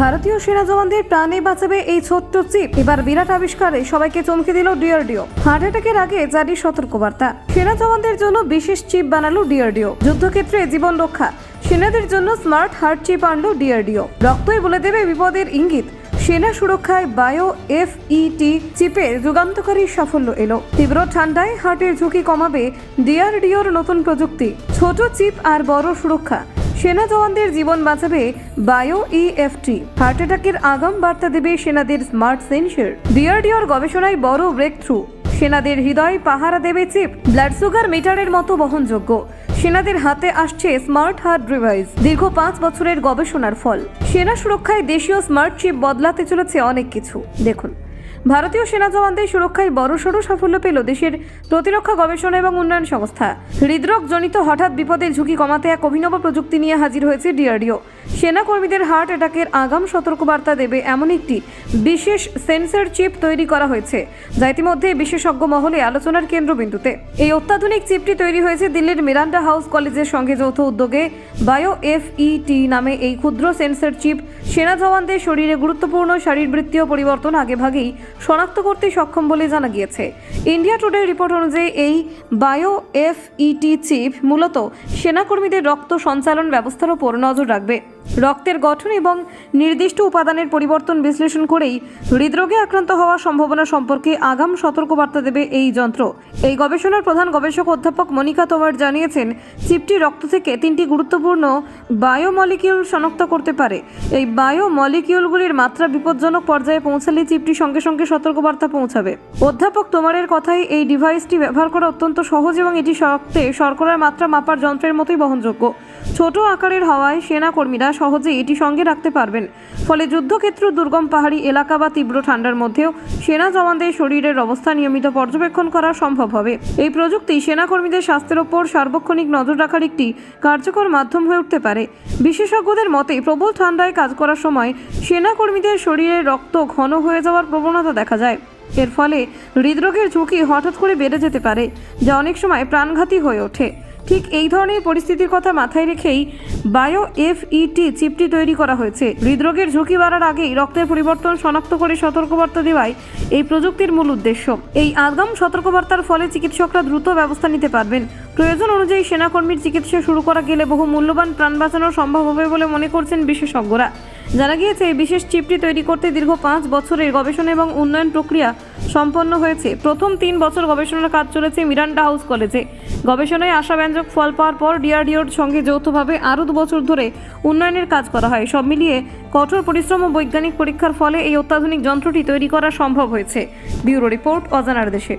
ভারতীয় সেনা জওয়ানদের প্রাণে বাঁচাবে এই ছোট্ট চিপ। এবার বিরাট আবিষ্কারে সবাইকে চমকে দিল ডিআরডিও। হার্ট অ্যাটাকের আগে জারি সতর্কবার্তা। সেনা জওয়ানদের জন্য বিশেষ চিপ বানালো ডিআরডিও। যুদ্ধক্ষেত্রে জীবন রক্ষা সেনাদের জন্য স্মার্ট হার্ট চিপ আনলো ডিআরডিও। রক্তই বলে দেবে বিপদের ইঙ্গিত। সেনা সুরক্ষায় বায়ো এফইটি চিপের যুগান্তকারী সাফল্য এলো। তীব্র ঠান্ডায় হার্টের ঝুঁকি কমাবে ডিআরডিওর নতুন প্রযুক্তি। ছোট চিপ আর বড় সুরক্ষা, সেনা জওয়ানদের জীবন বাঁচাবে বায়ো ইএফটি। হার্ট অ্যাটাকের আগাম বার্তা দেবে সেনাদের স্মার্ট সেন্সর। ডিআরডিওর গবেষণায় বড় ব্রেক থ্রু। সেনাদের হৃদয় পাহারা দেবে চিপ। ব্লাড সুগার মিটারের মতো বহনযোগ্য। সেনাদের হাতে আসছে স্মার্ট হার্ট ডিভাইস। দীর্ঘ 5 বছরের গবেষণার ফল। সেনা সুরক্ষায় দেশীয় স্মার্ট চিপ বদলাতে চলেছে অনেক কিছু। দেখুন, ভারতীয় সেনা জওয়ানদের সুরক্ষায় বড়সড় সাফল্য পেল দেশের প্রতিরক্ষা গবেষণা এবং উন্নয়ন সংস্থা। হৃদরোগ জনিত হঠাৎ বিপদের ঝুঁকি কমাতে এক অভিনব প্রযুক্তি নিয়ে হাজির হয়েছে ডিআরডিও। সেনা কর্মীদের হার্ট অ্যাটাকের আগাম সতর্কবার্তা দেবে এমন একটি বিশেষ সেন্সর চিপ তৈরি করা হয়েছে, যা ইতিমধ্যে বিশেষজ্ঞ মহলে আলোচনার কেন্দ্রবিন্দুতে। এই অত্যাধুনিক চিপটি তৈরি হয়েছে দিল্লির মিরান্ডা হাউস কলেজের সঙ্গে যৌথ উদ্যোগে। বায়ো এফইটি নামে এই ক্ষুদ্র সেন্সর চিপ সেনা জওয়ানদের শরীরে গুরুত্বপূর্ণ শারীরবৃত্তীয় পরিবর্তন আগেভাগেই শনাক্ত করতে সক্ষম বলে জানা গিয়েছে। ইন্ডিয়া টুডে রিপোর্ট অনুযায়ী এই বায়ো এফইটি চিপ মূলত সেনাকর্মীদের রক্ত সঞ্চালন ব্যবস্থার উপর নজর রাখবে। রক্তের গঠন এবং নির্দিষ্ট উপাদানের পরিবর্তন বিশ্লেষণ করেই হৃদরোগে আক্রান্ত হওয়ার সম্ভাবনা সম্পর্কে আগাম সতর্কবার্তা দেবে এই যন্ত্র। এই গবেষণার প্রধান গবেষক অধ্যাপক মনিকা তোমার জানিয়েছেন, চিপটি রক্ত থেকে 3টি গুরুত্বপূর্ণ বায়োমলিকিউল শনাক্ত করতে পারে। এই বায়োমলিকিউলগুলির মাত্রা বিপজ্জনক পর্যায়ে পৌঁছালে চিপটি সঙ্গে সঙ্গে সতর্কবার্তা পৌঁছাবে। অধ্যাপক তোমারের কথায়, এই ডিভাইসটি ব্যবহার করা অত্যন্ত সহজ এবং এটি রক্তে শর্করার মাত্রা মাপার যন্ত্রের মতোই বহনযোগ্য। ছোট আকারের হওয়ায় সেনা কর্মীরা সহজে এটি সঙ্গে রাখতে পারবেন। ফলে যুদ্ধক্ষেত্র, দুর্গম পাহাড়ি এলাকা বা তীব্র ঠান্ডার মধ্যেও সেনা জওয়ানদের শরীরের অবস্থা নিয়মিত পর্যবেক্ষণ করা সম্ভব হবে। এই প্রযুক্তি সেনা কর্মীদের স্বাস্থ্যের ওপর সার্বক্ষণিক নজর রাখার একটি কার্যকর মাধ্যম হয়ে উঠতে পারে। বিশেষজ্ঞদের মতে, প্রবল ঠান্ডায় কাজ করার সময় সেনা কর্মীদের শরীরে রক্ত ঘন হয়ে যাওয়ার প্রবণতা দেখা যায়। এর ফলে হৃদরোগের ঝুঁকি হঠাৎ করে বেড়ে যেতে পারে, যা অনেক সময় প্রাণঘাতী হয়ে ওঠে। ঠিক এই ধরনের পরিস্থিতির কথা মাথায় রেখেই বায়ো এফইটি চিপটি তৈরি করা হয়েছে। হৃদরোগের ঝুঁকি বাড়ার আগেই রক্তের পরিবর্তন শনাক্ত করে সতর্কবার্তা দেওয়াই এই প্রযুক্তির মূল উদ্দেশ্য। এই আগাম সতর্কবার্তার ফলে চিকিৎসকরা দ্রুত ব্যবস্থা নিতে পারবেন। প্রয়োজন অনুযায়ী সেনাকর্মীর চিকিৎসা শুরু করা গেলে বহু মূল্যবান প্রাণ বাঁচানো সম্ভব হবে বলে মনে করছেন বিশেষজ্ঞরা। জানা গিয়েছে, এই বিশেষ চিপটি তৈরি করতে দীর্ঘ 5 বছরের গবেষণা এবং উন্নয়ন প্রক্রিয়া সম্পন্ন হয়েছে। প্রথম 3 বছর গবেষণার কাজ চলেছে মিরান্ডা হাউস কলেজে। গবেষণায় আশাব্যঞ্জক ফল পাওয়ার পর ডিআরডিওর সঙ্গে যৌথভাবে আরও 2 বছর ধরে উন্নয়নের কাজ করা হয়। সব মিলিয়ে কঠোর পরিশ্রম ও বৈজ্ঞানিক পরীক্ষার ফলে এই অত্যাধুনিক যন্ত্রটি তৈরি করা সম্ভব হয়েছে। ব্যুরো রিপোর্ট, অজানার দেশে।